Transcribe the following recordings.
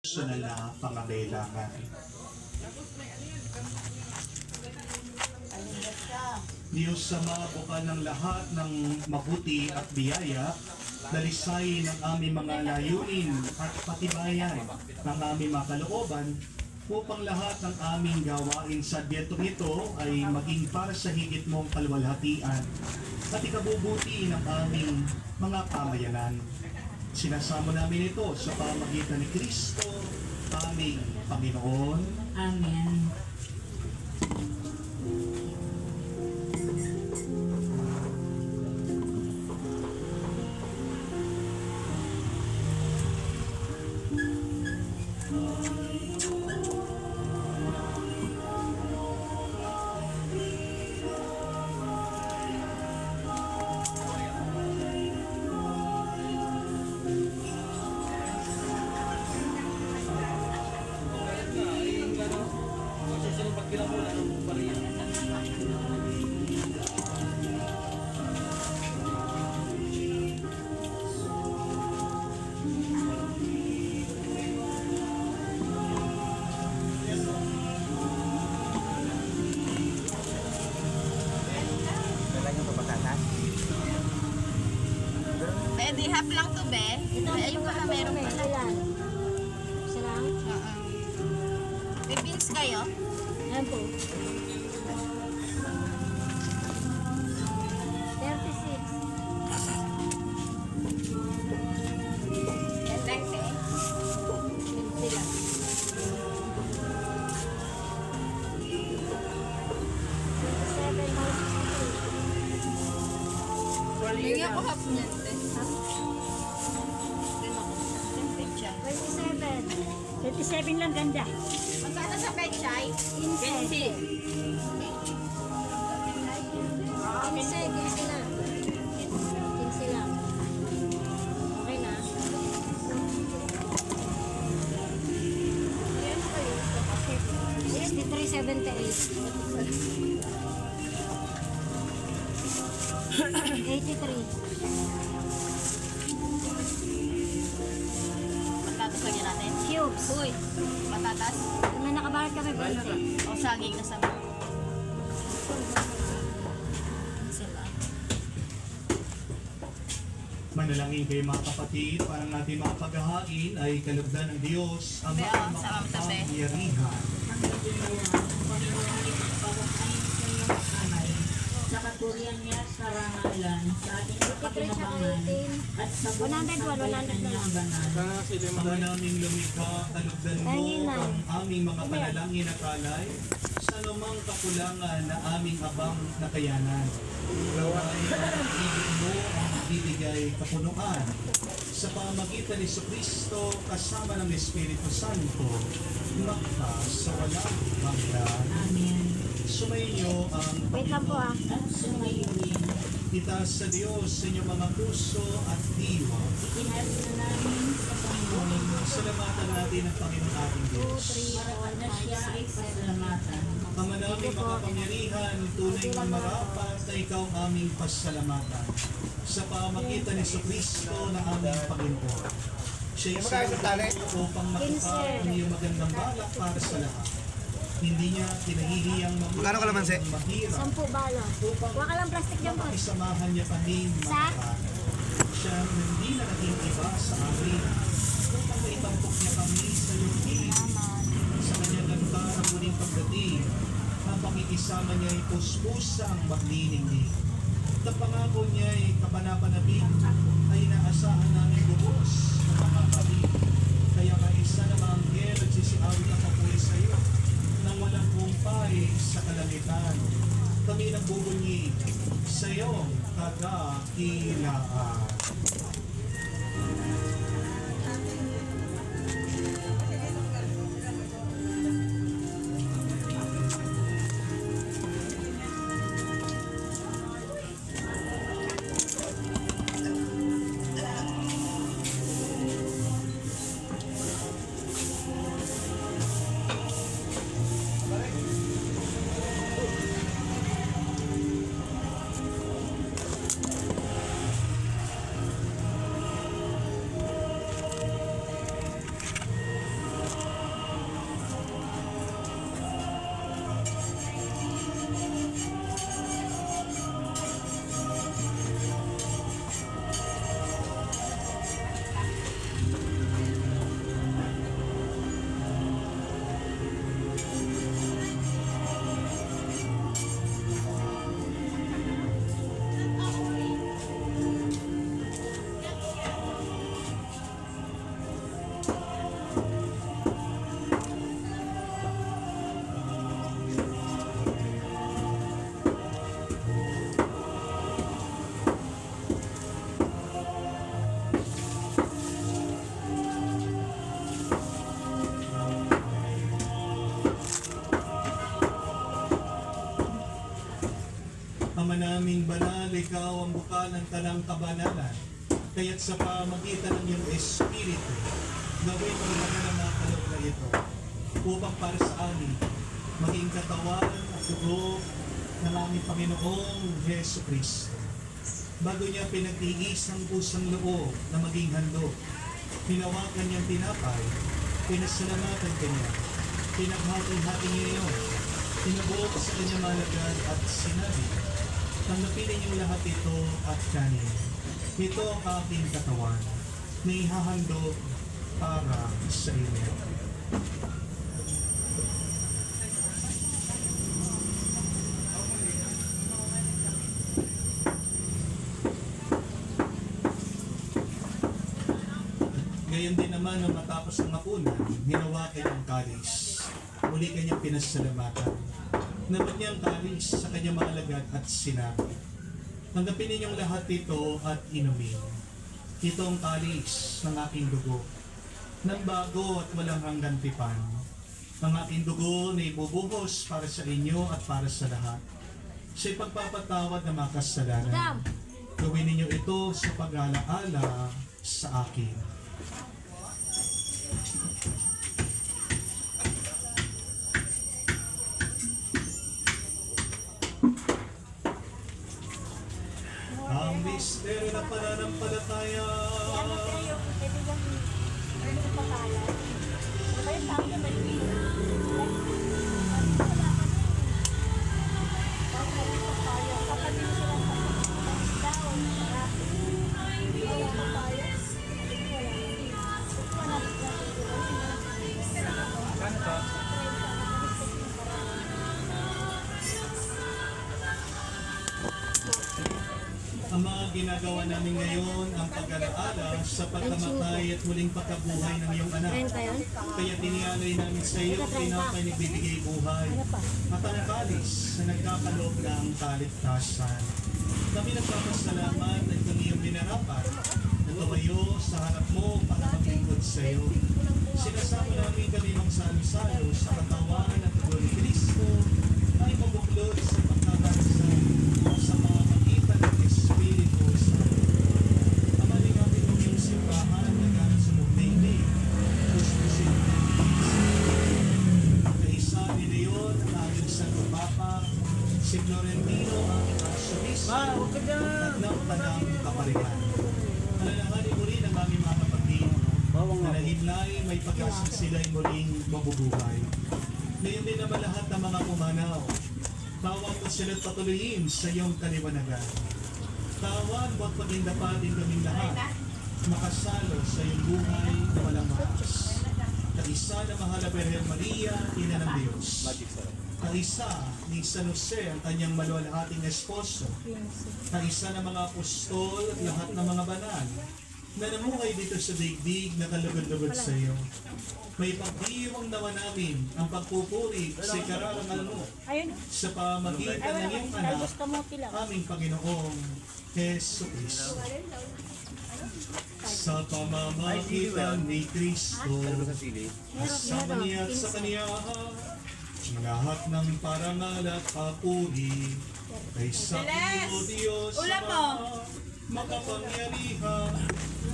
personal na pangangailangan. Diyos sa mabuka ng lahat ng mabuti at biyaya, dalisayin ang aming mga layunin at patibayan ng aming mga kalooban upang lahat ng aming gawain sa dietong ito ay maging para sa higit mong kalwalhatian at ikabubuti ng aming mga pamayanan. Sinasamo namin ito sa pamagitan ni Kristo, aming Panginoon. Amen. Pwede half lang to, be. Ayun pala, meron pala. Isa lang? Oo. May beans kayo? Ayan po. 36. Yan lang, te. 20 lang. Hindi ako half niyan, te. 27 lang ganda. Magkano sa pechay? 15 lang. 15 lang. Okay na. Yan pa yun. 83. Patatas lagyan natin. Cubes. Uy, patatas. May nakabarat kami 20. O saging na sabi. Sila. Manalangin kayo mga kapatid, parang natin mga paghahain ay kalugdan ng Diyos ang Be, mga sama mo, tabi. makapangyarihan. Sa katurian niya sa rangalan, sa ating kapinabangan, at sa buong 100 kanyang banal. Ama naming lumikha, kalugdan mo Panginoon. ang aming mga panalangin at alay sa anumang kakulangan na aming abang nakayanan. Naway ang ibig mo ang bibigay kapunuan sa pamagitan ni Kristo kasama ng Espiritu Santo, magpa sa walang hanggan. Amen. Sumainyo ang Wait lang po ah. At sumayuin, itaas sa Diyos sa inyong mga puso at diwa. itinari na namin sa Panginoon. Salamatan natin ang Panginoon ating 2, Diyos. 3, Para na siya ay 4, 5, 6, 7. pasalamatan. Ama namin makapangyarihan, tunay ng marapat na ikaw ang aming pasalamatan sa pamagitan ni Kristo na aming Panginoon. Siya ay sumuko upang matupad ang iyong magandang balak para sa lahat. Hindi niya pinahihiyang Magkano kalamansi? mahirap 10 bala. Huwag ka lang plastic dyan po. makisamahan niya kami Sa? mga siya ang hindi na naging iba sa amin upang maitampok niya kami sa iyong piling. Sa kanyang ganda ang muling pagdating, ang pakikisama niya ay puspusang maglining. At ang pangako niya ay kapanapanabing ay inaasahan namin buhos na makakabig. Kaya kaisa na mga anghel at sisiawit ang papuri sa iyo nang walang kumpay sa kalangitan. Kami nagbubunyi sa iyong kadakilaan. naming banal, ikaw ang bukal ng tanang kabanalan. Kaya't sa pamagitan ng iyong Espiritu, gawin mo naman ang mga kaloob na ito upang para sa amin maging katawan at dugo ng aming Panginoong Heso Kristo. Bago niya pinagtiis ang pusang loob na maging handog, hinawakan niyang tinapay, pinasalamatan kanya, pinaghati-hati niya iyon, tinabuok sa kanyang malagad at sinabi, tanggapin ninyong lahat ito at kanin. Ito ang aking katawan na ihahandog para sa inyo. Gayon din naman nang matapos ang hapunan, hinawakan ang kalis. Muli kanyang pinasalamatan. Nabat niya ang kalis sa kanyang mga alagad at sinabi, tanggapin ninyong lahat ito at inumin. Ito ang kalis ng aking dugo, ng bago at walang hanggan tipan. Ang aking dugo na ibubuhos para sa inyo at para sa lahat. Sa ipagpapatawad ng mga kasalanan. Gawin ninyo ito sa pag-alaala sa akin. Ang misteryo ng pananampalataya. Ano kaya yung kaibigan ni Ernie Patalan? Ano ba yung tawag na Ernie? Ang mga ginagawa namin ngayon ang pag-alaala sa pagkamatay at muling pagkabuhay ng iyong anak. Kaya tinialay namin sa iyo ang tinapay na nagbibigay buhay at ang kalis na nagkakaloob ng kaligtasan. Kami nagpapasalamat at kung iyong minarapat na tumayo sa harap mo para maglingkod sa iyo. Sinasama namin kami magsalo-salo sa katawan at dugo ni Kristo ay mabuklod sa pagkakaroon sa mga pagitan ng Espiritu Santo. Amaling natin ang iyong simbahan na gamit sa mugdaigdig. Gustusin kaisa ni Leon ang aming Santo Papa, si Florentino ang Arsobispo at ng Tanang Kaparikan. Alalahanin mo rin ang aming mga kapatid na nahimlay may pag-asa sila'y muling mabubuhay. Ngayon din naman lahat ng mga pumanaw, tawag mo sila't patuloyin sa iyong kaliwanagan. Tawag mo at pagindapatin kaming lahat, makasalo sa iyong buhay na walang maas. Kaisa na mahal na Birhen Maria, Ina ng Diyos. Kaisa ni San Jose, ang kanyang maluwalhating esposo. Kaisa ng mga apostol at lahat ng mga banal na namuhay dito sa daigdig na kalugod-lugod sa iyo. May pagdiwang naman namin ang pagpupuri sa ikararangal mo sa pamagitan ng iyong anak, aming Panginoong Heso Kristo. Sa pamamagitan ni Kristo, kasama niya at sa Kanya, lahat ng parangal at papuri ay sa iyo, Diyos Ama, makapangyarihan,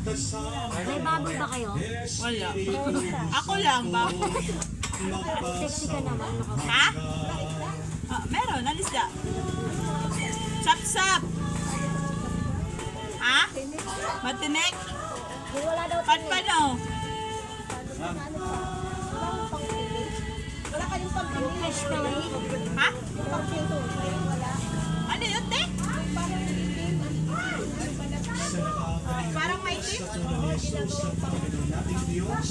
kasama May baboy ba kayo? Wala. Ako lang ba? Sexy ka naman. Ha? Meron, alisda. Sap-sap. Ha? Matinik? Wala daw Panpano? Wala kayong pag-ibig. Fresh pa rin. Ha? Pag-ibig. Wala. Ano yun, te? Parang may tip? sa tulong ni Jesus ang Panginoon nating Diyos,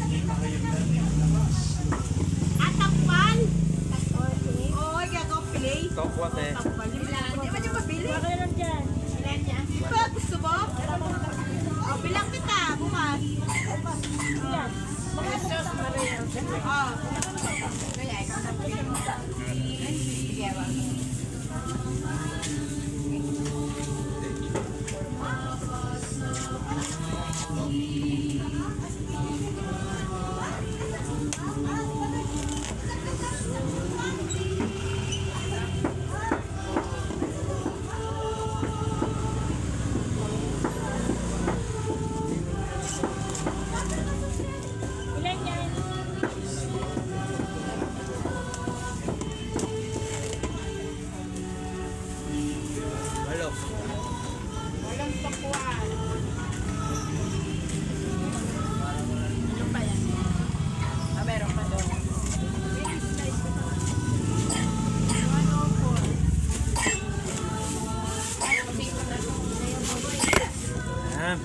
ipahayag natin ang lakas. Atakpan? Oo, gagaw play. Kapwate. Hindi ba niyo mabili? Wala lang dyan. Di ba? Gusto mo? O, bilang kita, bukas. Yan. Oh. Kaya ikaw na po. Sige, ba? Ha?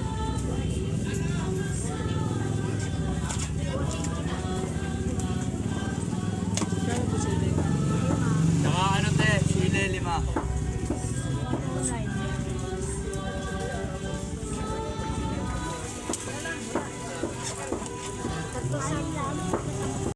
Tsaka ano te, sili 5.